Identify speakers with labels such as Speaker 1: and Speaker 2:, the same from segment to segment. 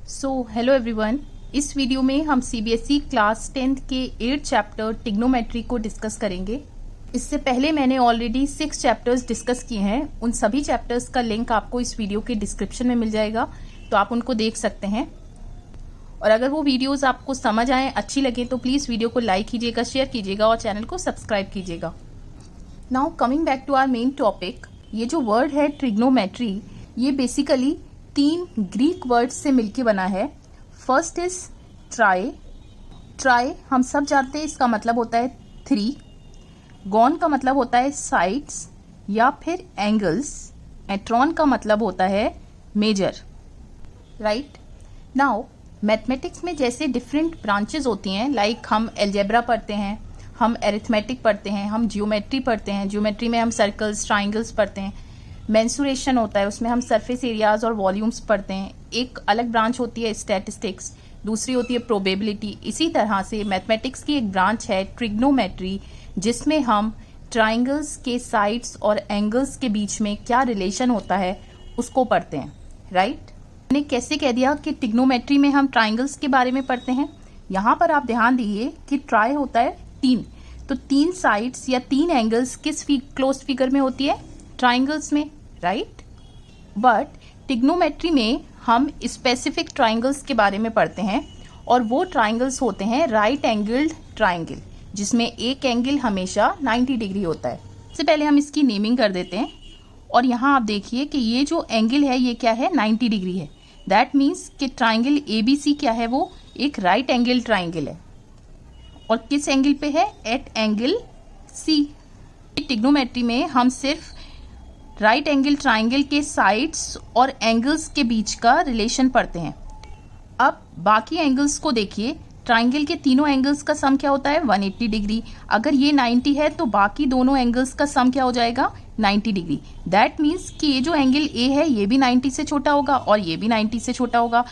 Speaker 1: Hello everyone. इस video में हम सीबीएसई क्लास 10th के 8th चैप्टर ट्रिग्नोमेट्री को डिस्कस करेंगे। इससे पहले मैंने ऑलरेडी 6 चैप्टर्स डिस्कस किए हैं। उन सभी चैप्टर्स का लिंक आपको इस वीडियो के डिस्क्रिप्शन में मिल जाएगा, तो आप उनको देख सकते हैं। और अगर वो वीडियोस आपको समझ आए, अच्छी लगे, तो प्लीज़ वीडियो को लाइक कीजिएगा, शेयर कीजिएगा और चैनल को सब्सक्राइब कीजिएगा। Now coming back to our main topic, ये जो वर्ड है ट्रिग्नोमेट्री, ये बेसिकली 3 ग्रीक वर्ड्स से मिलके बना है। First is try. ट्राई हम सब जानते हैं, इसका मतलब होता है 3। गॉन का मतलब होता है साइड्स या फिर एंगल्स। एट्रॉन का मतलब होता है मेजर। राइट। नाउ मैथमेटिक्स में जैसे डिफरेंट ब्रांचेस होती हैं, लाइक हम एल्जेब्रा पढ़ते हैं, हम एरिथमेटिक पढ़ते हैं, हम जियोमेट्री पढ़ते हैं। जियोमेट्री में हम सर्कल्स, ट्राइंगल्स पढ़ते हैं। मेंसुरेशन होता है, उसमें हम सरफेस एरियाज और वॉल्यूम्स पढ़ते हैं। एक अलग ब्रांच होती है स्टैटिस्टिक्स, दूसरी होती है प्रोबेबिलिटी। इसी तरह से मैथमेटिक्स की एक ब्रांच है ट्रिग्नोमेट्री, जिसमें हम ट्राइंगल्स के साइड्स और एंगल्स के बीच में क्या रिलेशन होता है उसको पढ़ते हैं। राइट। मैंने कैसे कह दिया कि ट्रिग्नोमेट्री में हम ट्राइंगल्स के बारे में पढ़ते हैं। यहाँ पर आप ध्यान दीजिए कि ट्राई होता है 3, तो 3 साइड्स या 3 एंगल्स किस क्लोज फिगर में होती है? ट्राइंगल्स में। राइट। बट ट्रिग्नोमेट्री में हम स्पेसिफिक ट्राइंगल्स के बारे में पढ़ते हैं, और वो ट्राइंगल्स होते हैं राइट एंगल्ड ट्राइंगल, जिसमें एक एंगल हमेशा 90 डिग्री होता है। सबसे पहले हम इसकी नेमिंग कर देते हैं। और यहाँ आप देखिए कि ये जो एंगल है ये क्या है? 90 डिग्री है। दैट मीन्स कि ट्राइंगल ABC क्या है? वो एक राइट एंगल ट्राइंगल है। और किस एंगल पे है? Eight angle C। ट्रिग्नोमेट्री में हम सिर्फ राइट एंगल ट्राइंगल के साइड्स और एंगल्स के बीच का रिलेशन पढ़ते हैं। अब बाकी एंगल्स को देखिए। ट्राइंगल के तीनों एंगल्स का सम क्या होता है? 180 डिग्री। अगर ये 90 है तो बाकी दोनों एंगल्स का सम क्या हो जाएगा? 90 डिग्री। दैट मीन्स कि ये जो एंगल A है ये भी 90 से छोटा होगा और ये भी 90 से छोटा होगा,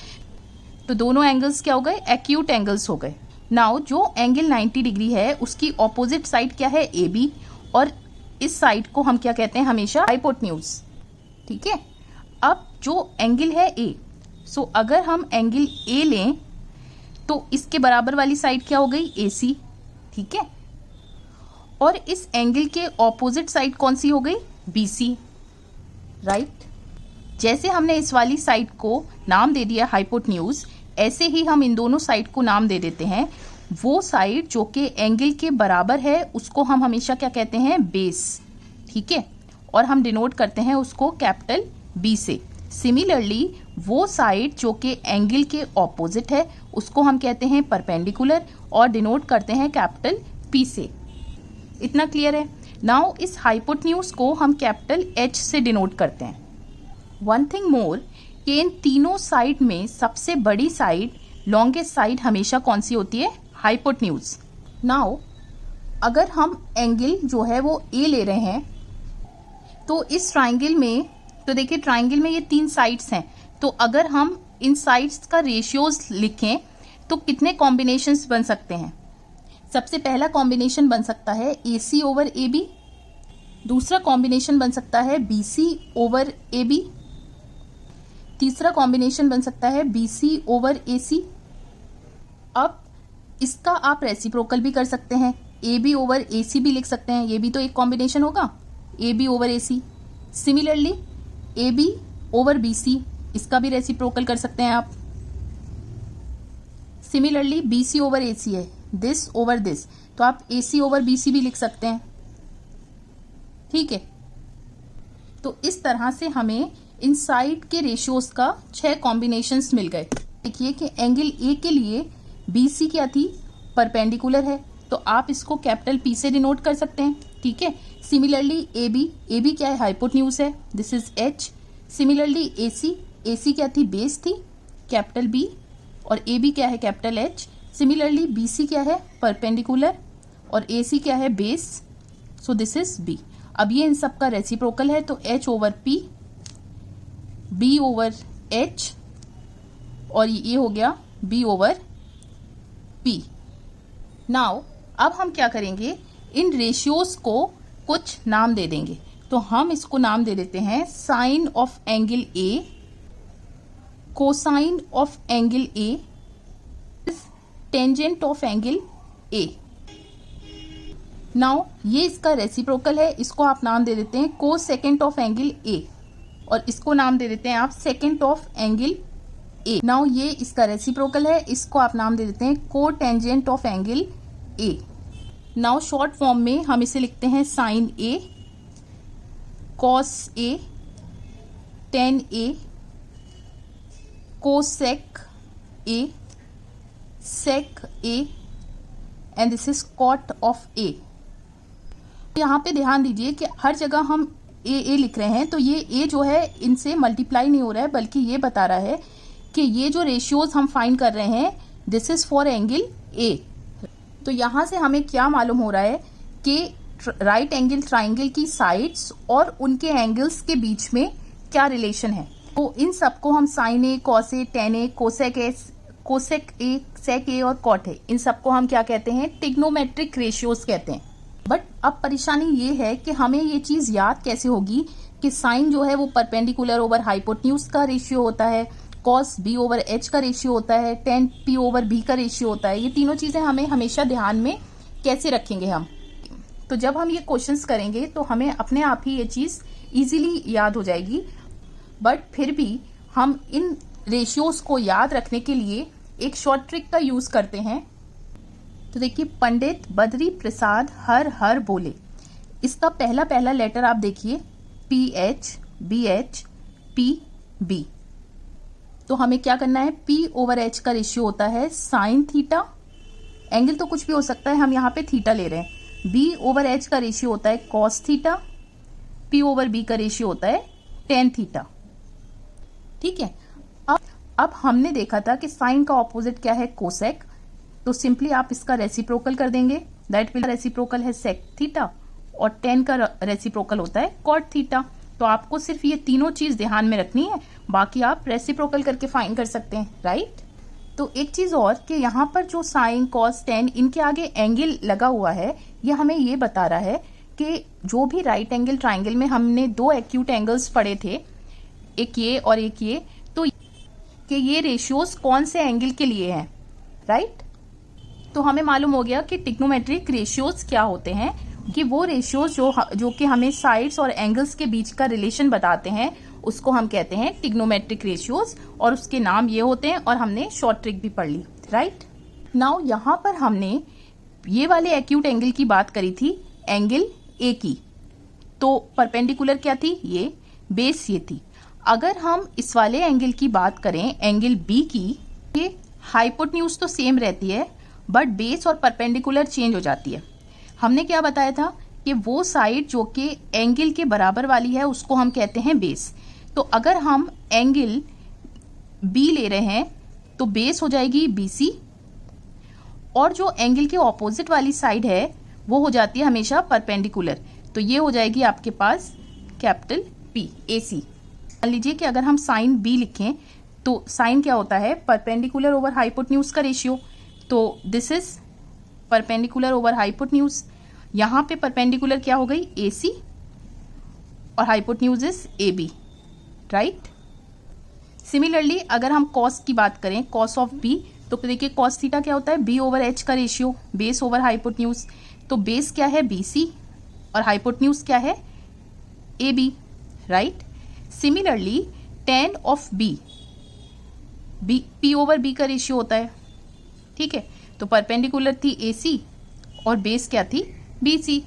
Speaker 1: तो दोनों एंगल्स क्या हो गए? एक्यूट एंगल्स हो गए। नाउ जो एंगल 90 डिग्री है उसकी ऑपोजिट साइड क्या है? AB। और इस साइड को हम क्या कहते हैं? हमेशा हाइपोटेन्यूज। ठीक है। अब जो एंगल है A, सो अगर हम एंगल A लें तो इसके बराबर वाली साइड क्या हो गई? AC। ठीक है। और इस एंगल के ऑपोजिट साइड कौन सी हो गई? BC। राइट। जैसे हमने इस वाली साइड को नाम दे दिया हाइपोटेन्यूज, ऐसे ही हम इन दोनों साइड को नाम दे देते हैं। वो साइड जो कि एंगल के बराबर है उसको हम हमेशा क्या कहते हैं? बेस। ठीक है। और हम डिनोट करते हैं उसको कैपिटल B से। सिमिलरली वो साइड जो कि एंगल के ऑपोजिट है उसको हम कहते हैं परपेंडिकुलर और डिनोट करते हैं कैपिटल P से। इतना क्लियर है? नाउ इस हाइपोटेन्यूज को हम कैपिटल H से डिनोट करते हैं। वन थिंग मोर, कि इन तीनों साइड में सबसे बड़ी साइड, लॉन्गेस्ट साइड हमेशा कौन सी होती है? हाइपोटेन्यूज। नाउ अगर हम एंगल जो है वो A ले रहे हैं, तो इस ट्राइंगल में, तो देखिए ट्राइंगल में ये 3 साइड्स हैं, तो अगर हम इन साइड्स का रेशियोज लिखें तो कितने कॉम्बिनेशंस बन सकते हैं? सबसे पहला कॉम्बिनेशन बन सकता है AC ओवर AB। दूसरा कॉम्बिनेशन बन सकता है BC ओवर AB। तीसरा कॉम्बिनेशन बन सकता है BC ओवर AC। अब इसका आप रेसिप्रोकल भी कर सकते हैं, AB ओवर AC भी लिख सकते हैं, ये भी तो एक कॉम्बिनेशन होगा, AB over AC। Similarly AB over BC, इसका भी रेसिप्रोकल कर सकते हैं आप। सिमिलरली BC ओवर AC है, दिस ओवर दिस, तो आप AC ओवर BC भी लिख सकते हैं। ठीक है। तो इस तरह से हमें इन साइड के रेशियोज का 6 कॉम्बिनेशंस मिल गए। देखिए कि एंगल A के लिए BC क्या थी? परपेंडिकुलर है, तो आप इसको कैपिटल P से डिनोट कर सकते हैं। ठीक है। सिमिलरली AB क्या है? हाइपोटेन्यूज है, this is H। Similarly AC क्या थी? बेस थी, कैपिटल B। और AB क्या है? Capital H। सिमिलरली BC क्या है? परपेंडिकुलर। और AC क्या है? Base, so this is B। अब ये इन सब का रेसिप्रोकल है, तो H over P, B over H, और ये हो गया B ओवर P। नाउ अब हम क्या करेंगे? इन रेशियोज को कुछ नाम दे देंगे। तो हम इसको नाम दे देते हैं sine of angle A cosine of angle A is tangent of angle A. Now ये इसका रेसिप्रोकल है, इसको आप नाम दे देते हैं कोसेकेंट ऑफ एंगल ए, और इसको नाम दे देते हैं आप secant of angle A. Now ये इसका रेसिप्रोकल है, इसको आप नाम दे देते हैं को tangent of angle A. Now short form में हम इसे लिखते हैं sine A, cos A, tan A, cosec A, sec A, and this is cot of A. यहाँ पे ध्यान दीजिए कि हर जगह हम ए लिख रहे हैं, तो ये ए जो है इनसे मल्टीप्लाई नहीं हो रहा है, बल्कि ये बता रहा है कि ये जो रेशियोज हम फाइंड कर रहे हैं this is for angle A. तो यहाँ से हमें क्या मालूम हो रहा है कि राइट एंगल ट्राइंगल की साइड्स और उनके एंगल्स के बीच में क्या रिलेशन है। तो इन सबको हम sine A, cos A, tan A, cosec A, sec A और कॉट ए, इन सबको हम क्या कहते हैं, ट्रिग्नोमेट्रिक रेशियोज कहते हैं। बट अब परेशानी ये है कि हमें ये चीज याद कैसे होगी कि साइन जो है वो परपेंडिकुलर ओवर हाइपोटेन्यूज का रेशियो होता है, कॉस बी ओवर एच का रेशियो होता है, टेन पी ओवर बी का रेशियो होता है। ये तीनों चीजें हमें हमेशा ध्यान में कैसे रखेंगे हम। तो जब हम ये क्वेश्चंस करेंगे तो हमें अपने आप ही ये चीज इजीली याद हो जाएगी। बट फिर भी हम इन रेशियोज को याद रखने के लिए एक शॉर्ट ट्रिक का यूज करते हैं। तो देखिए, पंडित बद्री प्रसाद हर हर बोले, इसका पहला लेटर आप देखिए P H, B H, P B. तो हमें क्या करना है, पी ओवर एच का रेशियो होता है साइन थीटा, एंगल तो कुछ भी हो सकता है, हम यहाँ पे थीटा ले रहे हैं। बी ओवर एच का रेशियो होता है cos theta, P over B का रेशियो होता है टेन थीटा। ठीक है, अब हमने देखा था कि साइन का ऑपोजिट क्या है, कोसेक, तो सिंपली आप इसका रेसिप्रोकल कर देंगे, दैट विल रेसिप्रोकल है सेक थीटा, और टेन का रेसिप्रोकल होता है कॉट थीटा। तो आपको सिर्फ ये तीनों चीज ध्यान में रखनी है, बाकी आप रेसिप्रोकल करके फाइंड कर सकते हैं, राइट। तो एक चीज और कि यहाँ पर जो साइन, कॉस, टेन, इनके आगे एंगल लगा हुआ है, ये हमें ये बता रहा है कि जो भी राइट एंगल ट्राइंगल में हमने दो एक्यूट एंगल्स पढ़े थे, एक ये और एक ये, तो कि ये रेशियोज कौन से एंगल के लिए हैं, राइट। तो हमें मालूम हो गया कि ट्रिग्नोमेट्रिक रेशियोज क्या होते हैं, कि वो रेशियोज जो कि हमें साइड्स और एंगल्स के बीच का रिलेशन बताते हैं, उसको हम कहते हैं ट्रिग्नोमेट्रिक रेशियोज, और उसके नाम ये होते हैं, और हमने शॉर्ट ट्रिक भी पढ़ ली, राइट। नाउ यहाँ पर हमने ये वाले एक्यूट एंगल की बात करी थी, एंगल ए की, तो परपेंडिकुलर क्या थी, ये बेस ये थी। अगर हम इस वाले एंगल की बात करें, एंगल बी की, ये हाइपोटेन्यूज तो सेम रहती है, बट बेस और परपेंडिकुलर चेंज हो जाती है। हमने क्या बताया था कि वो साइड जो कि एंगल के बराबर वाली है उसको हम कहते हैं बेस। तो अगर हम एंगल बी ले रहे हैं तो बेस हो जाएगी बीसी, और जो एंगल के ऑपोजिट वाली साइड है वो हो जाती है हमेशा परपेंडिकुलर, तो ये हो जाएगी आपके पास कैपिटल पी, एसी। मान लीजिए कि अगर हम साइन बी लिखें तो साइन क्या होता है, परपेंडिकुलर ओवर हाइपोटेन्यूज का रेशियो, तो this is perpendicular over hypotenuse. यहाँ पे परपेंडिकुलर क्या हो गई, AC, और hypotenuse is AB, right. Similarly अगर हम कॉस की बात करें, कॉस ऑफ B, तो देखिए कॉस थीटा क्या होता है, B ओवर H का रेशियो, बेस ओवर हाइपोटेन्यूज। तो बेस क्या है, BC, और हाइपोटेन्यूज क्या है, AB, right. Similarly ten of B, P over B का रेशियो होता है, ठीक है। तो परपेंडिकुलर थी AC और बेस क्या थी, BC।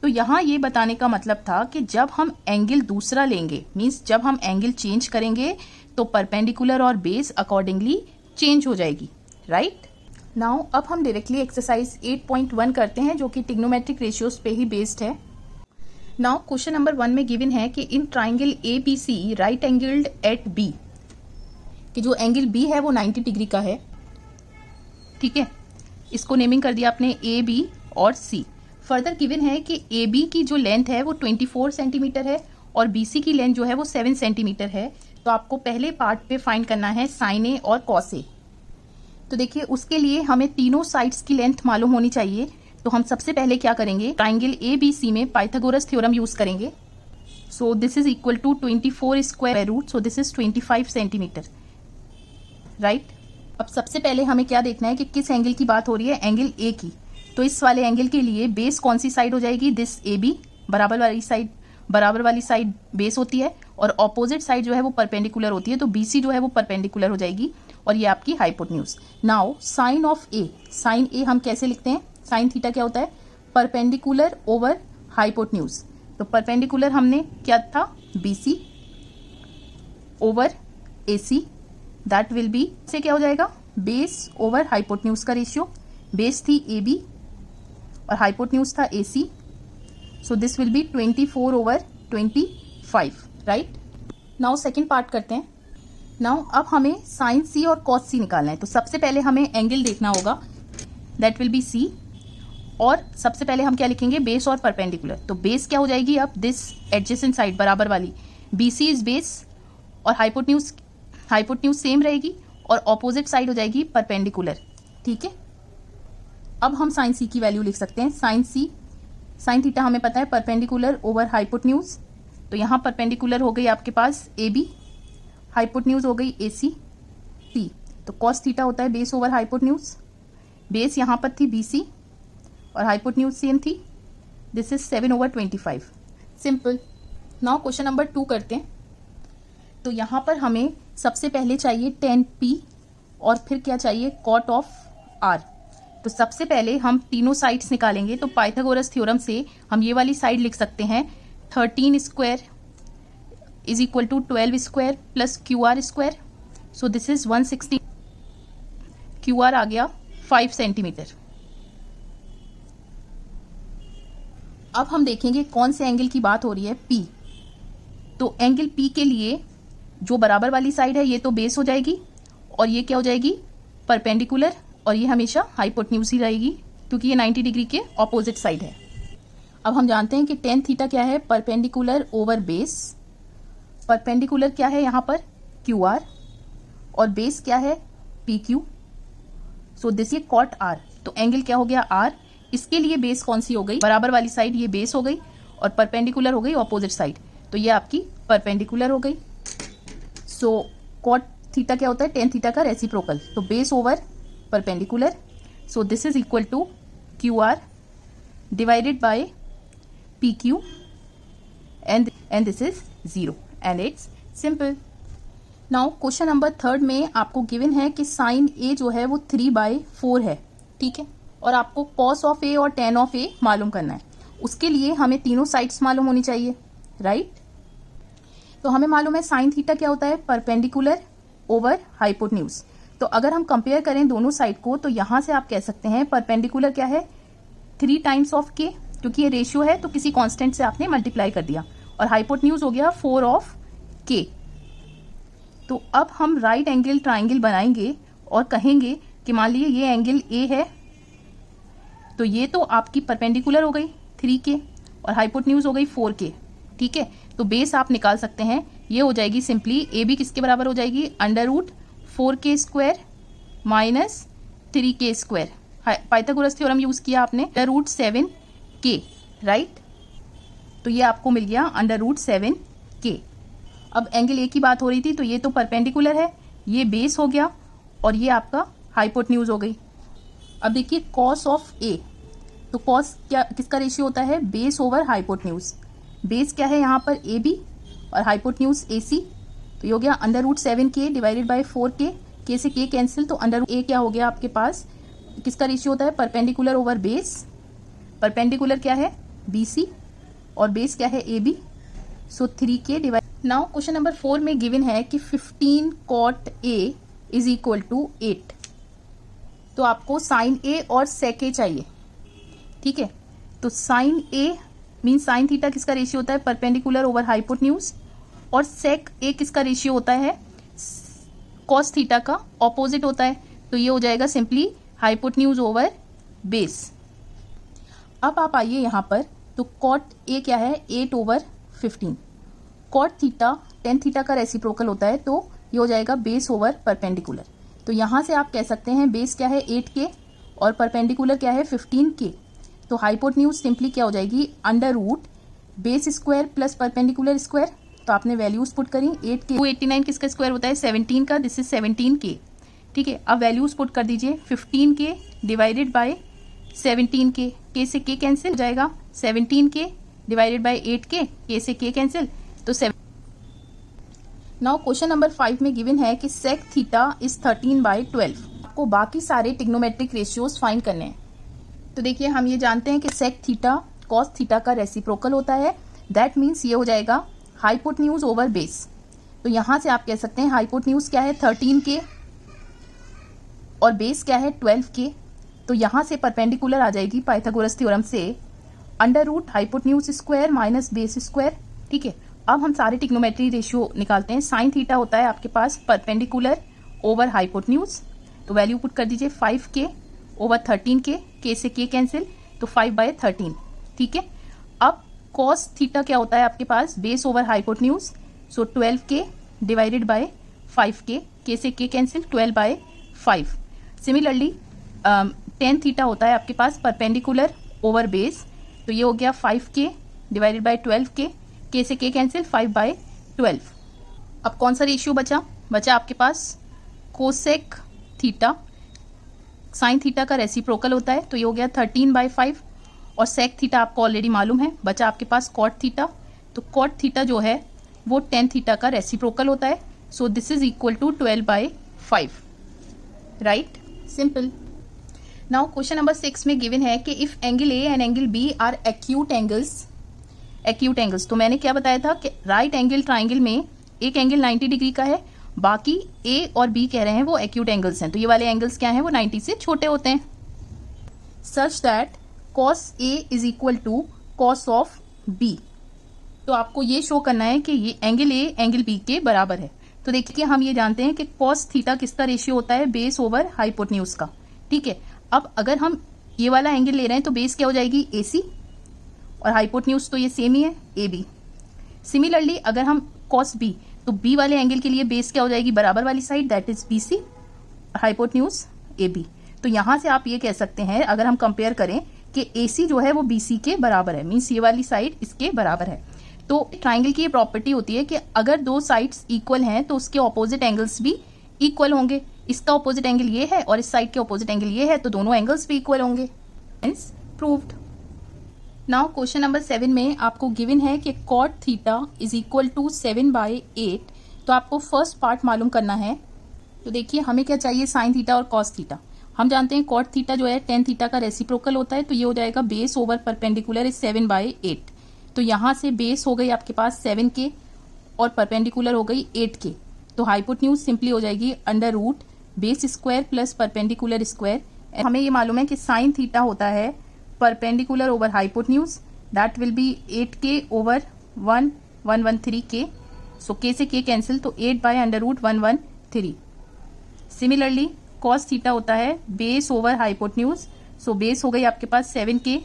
Speaker 1: तो यहाँ ये बताने का मतलब था कि जब हम एंगल दूसरा लेंगे, मींस जब हम एंगल चेंज करेंगे, तो परपेंडिकुलर और बेस अकॉर्डिंगली चेंज हो जाएगी, राइट। नाउ अब हम डायरेक्टली एक्सरसाइज 8.1 करते हैं, जो कि ट्रिग्नोमेट्रिक रेशियोज पे ही बेस्ड है। नाउ क्वेश्चन नंबर 1 में गिवन है कि in triangle ABC right angled at B, कि जो एंगल B है वो 90 डिग्री का है, ठीक है। इसको नेमिंग कर दिया आपने AB और C। फर्दर गिवन है कि AB की जो लेंथ है वो 24 सेंटीमीटर है और BC की लेंथ जो है वो 7 सेंटीमीटर है। तो आपको पहले पार्ट पे फाइंड करना है साइन A और कॉस A। तो देखिए उसके लिए हमें तीनों साइड्स की लेंथ मालूम होनी चाहिए। तो हम सबसे पहले क्या करेंगे, ट्राइंगल ABC में पाइथागोरस थ्योरम यूज करेंगे। So this is equal to 24 square root, so this is 25 centimetre, right. अब सबसे पहले हमें क्या देखना है कि किस एंगल की बात हो रही है, एंगल ए की। तो इस वाले एंगल के लिए बेस कौन सी साइड हो जाएगी, दिस ए बी, बराबर वाली साइड बेस होती है और ऑपोजिट साइड जो है वो परपेंडिकुलर होती है, तो BC जो है वो परपेंडिकुलर हो जाएगी और ये आपकी hypotenuse. Now sine of A, sine A हम कैसे लिखते हैं, साइन थीटा क्या होता है, परपेंडिकुलर ओवर हाइपोटेन्यूज। तो परपेंडिकुलर हमने क्या था, BC over AC, that will be से क्या हो जाएगा, बेस ओवर हाइपोटेन्यूज का रेशियो। बेस थी AB और हाइपोटेन्यूज था AC, so this will be 24 over 25, right. Now second part करते हैं। नाउ अब हमें साइन C और कॉस C निकालना है। तो सबसे पहले हमें एंगल देखना होगा, दैट विल बी C, और सबसे पहले हम क्या लिखेंगे, बेस और परपेंडिकुलर। तो बेस क्या हो जाएगी अब, दिस एडजेसेंट साइड बराबर वाली, BC इज बेस और हाइपोटेन्यूज सेम रहेगी और ऑपोजिट साइड हो जाएगी परपेंडिकुलर, ठीक है। अब हम साइन C की वैल्यू लिख सकते हैं, साइन थीटा हमें पता है परपेंडिकुलर ओवर हाइपोटेन्यूज, तो यहाँ परपेंडिकुलर हो गई आपके पास AB, हाइपोटेन्यूज हो गई AC T, तो कॉस थीटा होता है बेस ओवर हाइपोटेन्यूज। बेस यहाँ पर थी BC और हाइपोटेन्यूज सेम थी, this is 7 over 25, simple. Now question number 2 करते हैं। तो यहाँ पर हमें सबसे पहले चाहिए tan P और फिर क्या चाहिए, cot ऑफ R। तो सबसे पहले हम तीनों साइड्स निकालेंगे। तो पाइथागोरस थ्योरम से हम ये वाली साइड लिख सकते हैं, 13 square is equal to 12 square plus QR square, so this is 160, QR आ गया 5 सेंटीमीटर। अब हम देखेंगे कौन से एंगल की बात हो रही है, P। तो एंगल P के लिए जो बराबर वाली साइड है ये तो बेस हो जाएगी और ये क्या हो जाएगी, परपेंडिकुलर, और ये हमेशा हाइपोटेन्यूज ही रहेगी क्योंकि ये 90 डिग्री के ऑपोजिट साइड है। अब हम जानते हैं कि tan थीटा क्या है, परपेंडिकुलर ओवर बेस। परपेंडिकुलर क्या है यहाँ पर, QR, और बेस क्या है, PQ। सो दिस ये cot R, तो एंगल क्या हो गया R। इसके लिए बेस कौन सी हो गई, बराबर वाली साइड ये बेस हो गई और परपेंडिकुलर हो गई ऑपोजिट साइड, तो ये आपकी परपेंडिकुलर हो गई। सो cot थीटा क्या होता है, tan थीटा का रेसिप्रोकल, तो base over perpendicular, so this is equal to QR divided by PQ and this is 0 and it's simple. Now question number 3 में आपको गिवन है कि साइन A जो है वो 3/4 है, ठीक है, और आपको कॉस ऑफ A और tan ऑफ A मालूम करना है। उसके लिए हमें तीनों साइड्स मालूम होनी चाहिए, राइट। तो हमें मालूम है साइन थीटा क्या होता है, परपेंडिकुलर ओवर हाइपोटेन्यूज। तो अगर हम कंपेयर करें दोनों साइड को, तो यहां से आप कह सकते हैं परपेंडिकुलर क्या है, 3 टाइम्स ऑफ K, क्योंकि ये रेशियो है तो किसी कांस्टेंट से आपने मल्टीप्लाई कर दिया, और हाइपोटेन्यूज हो गया 4 ऑफ K। तो अब हम राइट एंगल ट्राइंगल बनाएंगे और कहेंगे कि मान लीजिए ये एंगल A है, तो ये तो आपकी परपेंडिकुलर हो गई 3K और हाइपोटेन्यूज हो गई 4K, ठीक है। तो बेस आप निकाल सकते हैं, ये हो जाएगी सिंपली AB किसके बराबर हो जाएगी, √4K square minus 3K square. Pythagoras theorem use किया आपने, √7K, राइट। तो ये आपको मिल गया √7K। अब एंगल A की बात हो रही थी, तो ये तो परपेंडिकुलर है, ये बेस हो गया और ये आपका हाइपोटेन्यूज हो गई। अब देखिए कॉस ऑफ A, तो कॉस क्या किसका रेशियो होता है, बेस ओवर हाइपोटेन्यूज। बेस क्या है यहाँ पर AB और हाइपोटेन्यूज AC, तो ये हो गया √7K divided by 4K, K से K कैंसिल, तो √A क्या हो गया आपके पास, किसका रेशियो होता है, परपेंडिकुलर ओवर बेस। परपेंडिकुलर क्या है, BC, और बेस क्या है, AB, so 3K divide. Now question number 4 में गिवन है कि 15 cot A is equal to 8। तो आपको साइन A और sec A चाहिए, ठीक है। तो sine A mean sine theta किसका रेशियो होता है, परपेंडिकुलर ओवर हाइपोटेन्यूज, और sec A किसका रेशियो होता है, कॉस थीटा का ऑपोजिट होता है, तो ये हो जाएगा सिंपली हाइपोटेन्यूज ओवर बेस। अब आप आइए यहाँ पर, तो cot A क्या है, 8/15। cot थीटा tan थीटा का रेसिप्रोकल होता है, तो ये हो जाएगा बेस ओवर परपेंडिकुलर। तो यहाँ से आप कह सकते हैं बेस क्या है 8K और परपेंडिकुलर क्या है 15K। तो हाइपोटेन्यूज सिंपली क्या हो जाएगी, base square plus perpendicular square, तो आपने वैल्यूज पुट करी 8 के 289 किसका स्क्वायर होता है 17 का, दिस इज 17 के, ठीक है। अब वैल्यूज पुट कर दीजिए 15 के डिवाइडेड बाय 17 के से के कैंसिल हो जाएगा, 17 के डिवाइडेड बाय 8 के से के कैंसिल, तो 7। नाउ क्वेश्चन नंबर 5 में गिवन है कि सेक थीटा इज 13/12। आपको बाकी सारे टिग्नोमेट्रिक रेशियोज फाइंड करने हैं। तो देखिए हम ये जानते हैं कि सेक थीटा कॉस थीटा का रेसिप्रोकल होता है, दैट मीन्स ये हो जाएगा हाइपोटेन्यूज ओवर बेस। तो यहां से आप कह सकते हैं हाइपोटेन्यूज क्या है 13 के और बेस क्या है 12 के, तो यहां से परपेंडिकुलर आ जाएगी पाइथागोरस थ्योरम से under root hypotenuse square minus base square, ठीक है। अब हम सारे टिग्नोमेट्री रेशियो निकालते हैं। साइन थीटा होता है आपके पास परपेंडिकुलर ओवर हाइपोटेन्यूज, तो वैल्यू पुट कर दीजिए 5 के ओवर 13 के से के कैंसिल, तो 5/13, ठीक है। अब कॉस थीटा क्या होता है आपके पास बेस ओवर हाइपोटेन्यूज, सो 12 के डिवाइडेड बाय 5 के से के कैंसिल 12/5। सिमिलरली टेन थीटा होता है आपके पास परपेंडिकुलर ओवर बेस, तो ये हो गया 5 के डिवाइडेड बाय 12 के से के कैंसिल 5/12। अब कौन सा रेशियो बचा आपके पास कोसेक थीटा, साइन थीटा का रेसिप्रोकल होता है, तो ये हो गया 13/5 और सेक थीटा आपको ऑलरेडी मालूम है। बचा आपके पास कॉट थीटा, तो कॉट थीटा जो है वो टेन थीटा का रेसिप्रोकल होता है, so this is equal to 12/5, right, simple. Now question number 6 में गिवन है कि if angle A and angle B are acute angles, तो मैंने क्या बताया था कि राइट एंगल ट्राइंगल में एक एंगल 90 डिग्री का है, बाकी ए और बी कह रहे हैं वो एक्यूट एंगल्स हैं, तो ये वाले एंगल्स क्या हैं वो 90 से छोटे होते हैं। Such that cos A is equal to cos of B, तो आपको ये शो करना है कि ये एंगल A एंगल B के बराबर है। तो देखिए हम ये जानते हैं कि cos थीटा किसका रेशियो होता है बेस ओवर हाइपोटेन्यूज का, ठीक है। अब अगर हम ये वाला एंगल ले रहे हैं तो बेस क्या हो जाएगी AC और हाइपोटेन्यूज तो ये सेम ही है AB। सिमिलरली अगर हम cos B, तो B वाले एंगल के लिए बेस क्या हो जाएगी बराबर वाली side, that is BC, hypotenuse AB। तो यहां से आप ये कह सकते हैं अगर हम कंपेयर करें कि AC जो है वो BC के बराबर है, मीन्स ये वाली साइड इसके बराबर है। तो ट्राइंगल की ये प्रॉपर्टी होती है कि अगर दो साइड्स इक्वल हैं तो उसके ऑपोजिट एंगल्स भी इक्वल होंगे। इसका ऑपोजिट एंगल ये है और इस साइड के ऑपोजिट एंगल ये है, तो दोनों एंगल्स भी इक्वल होंगे, hence proved. Now question number 7 में आपको गिवन है कि cot theta is equal to 7/8, तो आपको फर्स्ट पार्ट मालूम करना है। तो देखिए हमें क्या चाहिए साइन थीटा और कॉस थीटा। हम जानते हैं कॉट थीटा जो है टेन थीटा का रेसिप्रोकल होता है, तो ये हो जाएगा बेस ओवर परपेंडिकुलर इज 7/8। तो यहाँ से बेस हो गई आपके पास 7 के और परपेंडिकुलर हो गई 8 के, तो हाइपोटेन्यूज सिंपली हो जाएगी under root base square plus perpendicular square. हमें ये मालूम है कि साइन थीटा होता है perpendicular over hypotenuse, that will be 8k over 113 K, सो के से के कैंसिल, तो 8/√113। सिमिलरली कॉस थीटा होता है base over hypotenuse, so base हो गई आपके पास 7k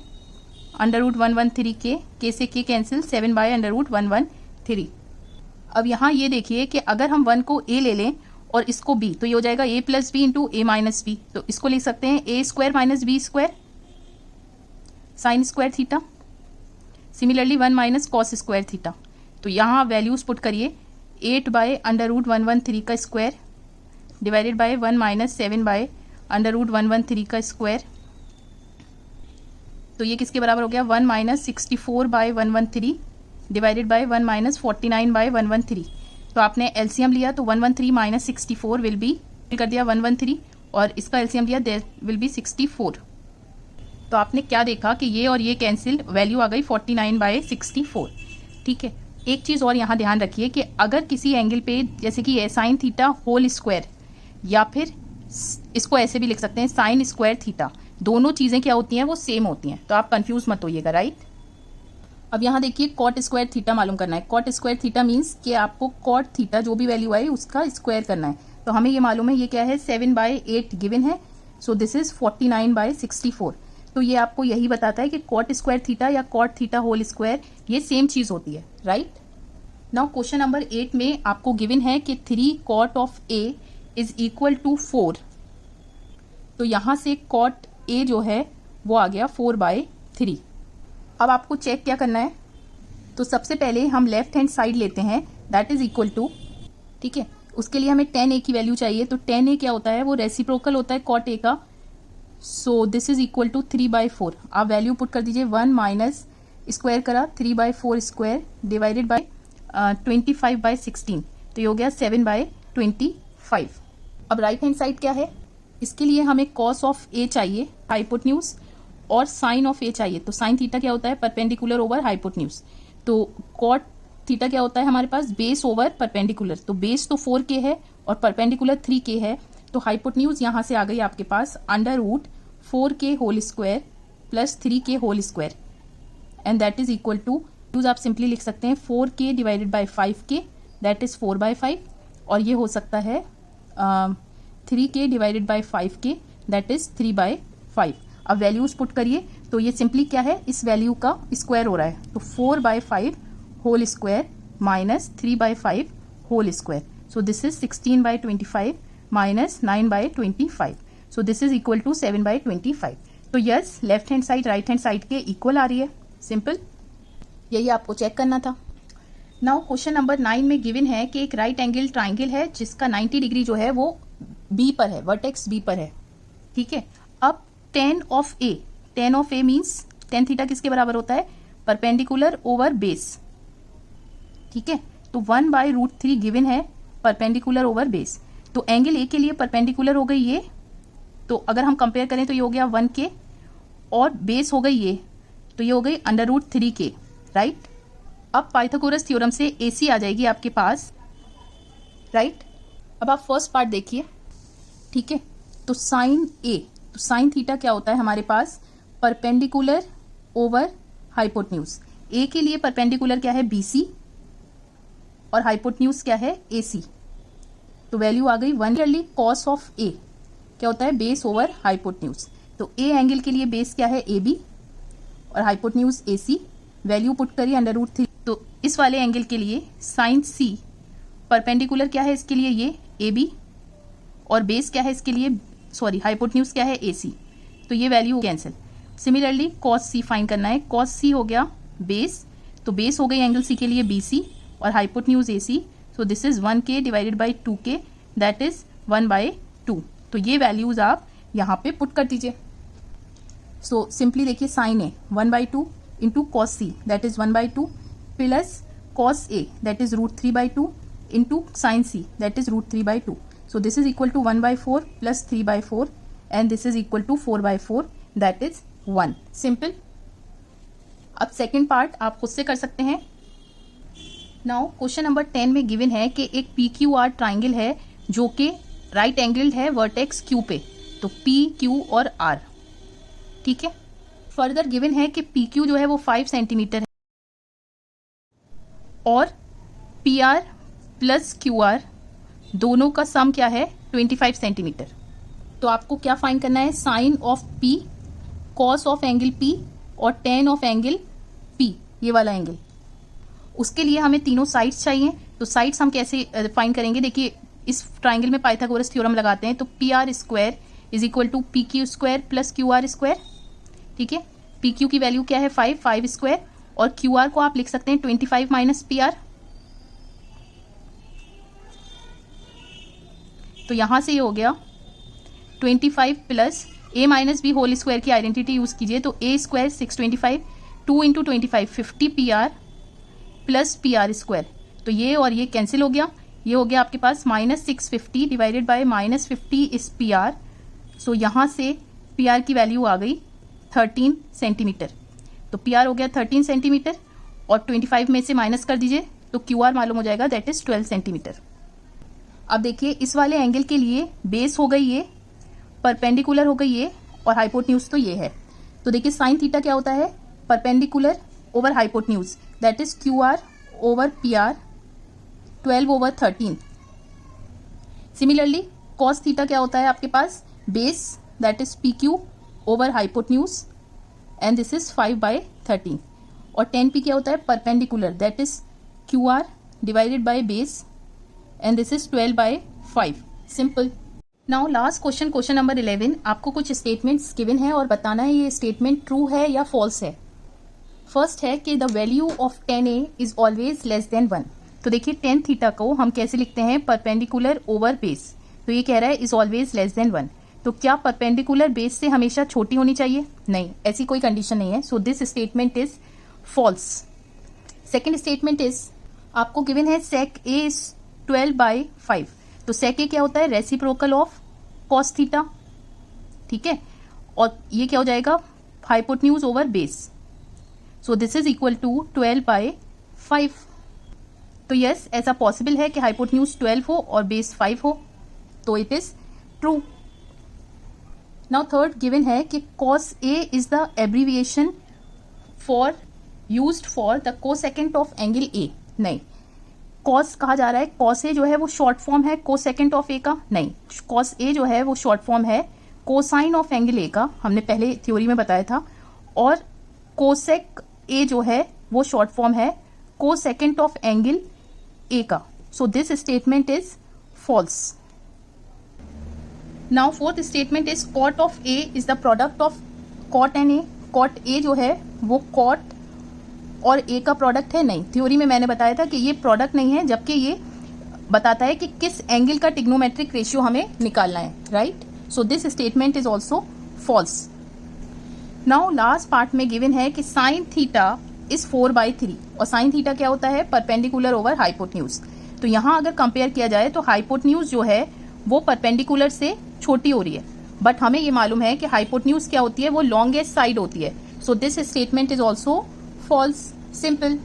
Speaker 1: √113 के से के कैंसिल 7/√113। अब यहाँ ये देखिए कि अगर हम 1 को a ले लें और इसको b, तो ये हो जाएगा a plus B into a minus B, तो इसको लिख सकते हैं a square minus B square sine square theta. Similarly 1 minus cos square theta, तो यहाँ वैल्यूज पुट करिए 8/√113 का स्क्वायर डिवाइडेड बाय 1 माइनस 7/√113 का स्क्वायर, तो ये किसके बराबर हो गया 1 माइनस 64/113 डिवाइडेड बाय 1 माइनस 49/113। तो आपने एलसीएम लिया तो 113 माइनस 64 विल बी कर दिया 113 और इसका एलसीएम लिया देयर विल बी 64। तो आपने क्या देखा कि ये और ये कैंसिल, वैल्यू आ गई 49/64, ठीक है। एक चीज़ और यहाँ ध्यान रखिए कि अगर किसी एंगल पे जैसे कि साइन थीटा होल स्क्वायर या फिर इसको ऐसे भी लिख सकते हैं साइन स्क्वायर थीटा, दोनों चीज़ें क्या होती हैं वो सेम होती हैं, तो आप कंफ्यूज मत होइएगा, राइट। अब यहाँ देखिए कॉट स्क्वायर थीटा मालूम करना है। कॉट स्क्वायर थीटा मीन्स कि आपको कॉट थीटा जो भी वैल्यू आए उसका स्क्वायर करना है। तो हमें ये मालूम है ये क्या है 7/8 गिवन है, सो दिस इज 49/64। तो ये आपको यही बताता है कि कॉट स्क्वायर थीटा या कॉट थीटा होल स्क्वायर ये सेम चीज़ होती है, राइट। नाउ क्वेश्चन नंबर 8 में आपको गिवन है कि 3 cot of a is equal to 4। तो यहाँ से कॉट a जो है वो आ गया 4/3। अब आपको चेक क्या करना है तो सबसे पहले हम लेफ्ट हैंड साइड लेते हैं, दैट इज इक्वल टू, ठीक है, उसके लिए हमें tan a की वैल्यू चाहिए। तो tan a क्या होता है, वो रेसिप्रोकल होता है cot a का। So this is equal to 3/4। आप वैल्यू पुट कर दीजिए, 1 माइनस स्क्वायर करा 3/4 स्क्वायर डिवाइडेड बाई 25/16, तो ये हो गया 7/25। अब राइट हैंड साइड क्या है, इसके लिए हमें cos ऑफ a चाहिए हाइपोटेन्यूज और sin ऑफ a चाहिए। तो sin थीटा क्या होता है, परपेंडिकुलर ओवर हाइपोटेन्यूज। तो cot थीटा क्या होता है हमारे पास, बेस ओवर परपेंडिकुलर। तो बेस तो 4k है और परपेंडिकुलर 3k है, तो हाइपोटेन्यूज यहाँ से आ गई आपके पास √4k whole square plus 3k whole square, and that is equal to, use आप सिंपली लिख सकते हैं 4k divided by 5k, that is 4/5, और ये हो सकता है 3k divided by 5k, that is 3/5। अब वैल्यूज पुट करिए, तो ये सिंपली क्या है, इस वैल्यू का स्क्वायर हो रहा है, तो 4/5 whole square minus 3/5 whole square, so this is 16/25 minus 9/25, so this is equal to 7/25। तो yes, left hand side right hand side के इक्वल आ रही है, सिंपल, यही आपको चेक करना था। नाउ क्वेश्चन नंबर 9 में गिवन है कि एक राइट एंगल ट्राइंगल है जिसका 90 डिग्री जो है वो बी पर है, वर्टेक्स बी पर है, ठीक है। अब tan of a means tan theta किसके बराबर होता है, परपेंडिकुलर ओवर बेस, ठीक है। तो 1/√3 गिवन है परपेंडिकुलर ओवर बेस, तो एंगल ए के लिए परपेंडिकुलर हो गई ये, तो अगर हम कंपेयर करें तो ये हो गया 1k, और बेस हो गई ये, तो ये हो गई √3k, राइट। अब पाइथागोरस थ्योरम से AC आ जाएगी आपके पास, राइट। अब आप फर्स्ट पार्ट देखिए, ठीक है। तो साइन A, तो साइन थीटा क्या होता है हमारे पास, परपेंडिकुलर ओवर हाइपोटेन्यूज। A के लिए परपेंडिकुलर क्या है, BC, और हाइपोटेन्यूज क्या है, AC। तो वैल्यू आ गई 1। कॉस ऑफ A क्या होता है, बेस ओवर हाइपोटेन्यूज। तो A एंगल के लिए बेस क्या है, AB, और हाइपोटेन्यूज AC, वैल्यू पुट करिए √3। तो इस वाले एंगल के लिए साइन C परपेंडिकुलर क्या है इसके लिए, ये AB, और बेस क्या है इसके लिए, सॉरी हाइपोटेन्यूज क्या है, AC। तो ये value cancel. Similarly cos C find करना है, कॉस C हो गया बेस, तो बेस हो गई एंगल C के लिए BC, और hypotenuse AC, so this is 1k divided by 2k, that is 1/2। तो ये वैल्यूज आप यहाँ पे पुट कर दीजिए। सो सिंपली देखिए, sine A 1/2 into cos C, that is 1/2, plus cos A, that is √3/2 into sine C, that is √3/2। So this is equal to 1/4 plus 3/4, and this is equal to 4/4, that is 1। Simple. अब second part आप खुद से कर सकते हैं। Now question number 10 में given है कि एक PQR ट्राइंगल है जो कि राइट एंगल्ड है वर्टेक्स Q पे, तो P, Q और R, ठीक है। फर्दर गिवन है कि PQ जो है वो 5 सेंटीमीटर है और PR प्लस QR दोनों का सम क्या है, 25 सेंटीमीटर। तो आपको क्या फाइंड करना है, sine of P, cos of angle P और tan ऑफ एंगल P, ये वाला एंगल। उसके लिए हमें तीनों साइड्स चाहिए। तो साइड्स हम कैसे फाइंड करेंगे, देखिए इस ट्राइंगल में पाइथागोरस थ्योरम लगाते हैं, तो PR square is equal to PQ square plus QR square, ठीक है। PQ की वैल्यू क्या है, 5 स्क्वायर, और QR को आप लिख सकते हैं 25 माइनस PR। तो यहां से ये हो गया 25 plus A minus B whole square की आइडेंटिटी यूज कीजिए, तो A square 625, 2 into 25 50 PR plus PR square, तो ये और ये कैंसिल हो गया, ये हो गया आपके पास -650 डिवाइडेड बाय -50 इस PR। सो यहाँ से PR की वैल्यू आ गई 13 सेंटीमीटर, तो PR हो गया 13 सेंटीमीटर, और 25 में से माइनस कर दीजिए तो QR मालूम हो जाएगा, दैट इज 12 सेंटीमीटर। अब देखिए इस वाले एंगल के लिए बेस हो गई ये, परपेंडिकुलर हो गई ये, और हाइपोटेन्यूज तो ये है। तो देखिए साइन थीटा क्या होता है, perpendicular over hypotenuse, that is QR over PR 12/13। Similarly cos theta क्या होता है आपके पास, base, that is PQ over hypotenuse, and this is 5/13। और tan P क्या होता है, perpendicular, that is QR divided by base, and this is 12/5। Simple. Now last question, question number 11। आपको कुछ स्टेटमेंट्स गिवन है और बताना है ये स्टेटमेंट ट्रू है या फॉल्स है। फर्स्ट है कि the value of tan A is always less than 1। तो देखिए tan थीटा को हम कैसे लिखते हैं, परपेंडिकुलर ओवर बेस। तो ये कह रहा है इज ऑलवेज लेस देन 1। तो क्या परपेंडिकुलर बेस से हमेशा छोटी होनी चाहिए? नहीं, ऐसी कोई कंडीशन नहीं है। So this statement is false. Second statement is, आपको गिवन है sec A इज 12/5। तो sec A क्या होता है, रेसिप्रोकल ऑफ cos थीटा, ठीक है। और ये क्या हो जाएगा, hypotenuse over base. So this is equal to 12/5। तो यस, ऐसा पॉसिबल है कि हाइपोटेन्यूज 12 हो और बेस 5 हो, तो it is true. Now third given है कि cos A is the abbreviation for used for the cosecant of angle A। नहीं, cos कहा जा रहा है, cos A जो है वो शॉर्ट फॉर्म है कोसेकेंट ऑफ A का। नहीं, cos A जो है वो शॉर्ट फॉर्म है कोसाइन ऑफ एंगल A का, हमने पहले थ्योरी में बताया था। और कोसेक A जो है वो शॉर्ट फॉर्म है कोसेकेंट ऑफ एंगल A का। So this statement is false. Now fourth statement is cot of A is the product of cot and A। cot A जो है वो cot और A का प्रोडक्ट है। नहीं, थ्योरी में मैंने बताया था कि ये प्रोडक्ट नहीं है, जबकि ये बताता है कि किस एंगल का ट्रिग्नोमेट्रिक रेशियो हमें निकालना है, right. So this statement is also false. Now last part में गिवन है कि साइन थीटा इज 4/3। और साइन थीटा क्या होता है, परपेंडिकुलर ओवर हाइपोटेन्यूज। तो यहाँ अगर कंपेयर किया जाए तो हाइपोटेन्यूज जो है वो परपेंडिकुलर से छोटी हो रही है, बट हमें ये मालूम है कि हाइपोटेन्यूज क्या होती है, वो लॉन्गेस्ट साइड होती है। So this statement is also false. Simple.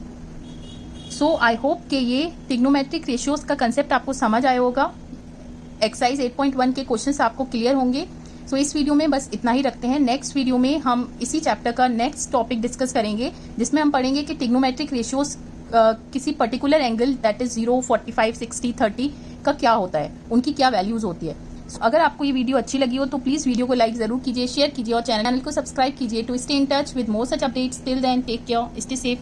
Speaker 1: So I hope कि ये ट्रिग्नोमेट्रिक रेशियोज का कंसेप्ट आपको समझ आया होगा। एक्सरसाइज 8.1 के क्वेश्चंस आपको क्लियर होंगे। सो इस वीडियो में बस इतना ही रखते हैं। नेक्स्ट वीडियो में हम इसी चैप्टर का नेक्स्ट टॉपिक डिस्कस करेंगे, जिसमें हम पढ़ेंगे कि ट्रिग्नोमेट्रिक रेशियोज किसी पर्टिकुलर एंगल दैट इज 0, 45, 60, 30 का क्या होता है, उनकी क्या वैल्यूज होती है। अगर आपको ये वीडियो अच्छी लगी हो तो प्लीज वीडियो को लाइक जरूर कीजिए, शेयर कीजिए और चैनल को सब्सक्राइब कीजिए to stay in touch with more such updates. Till then take care, stay safe.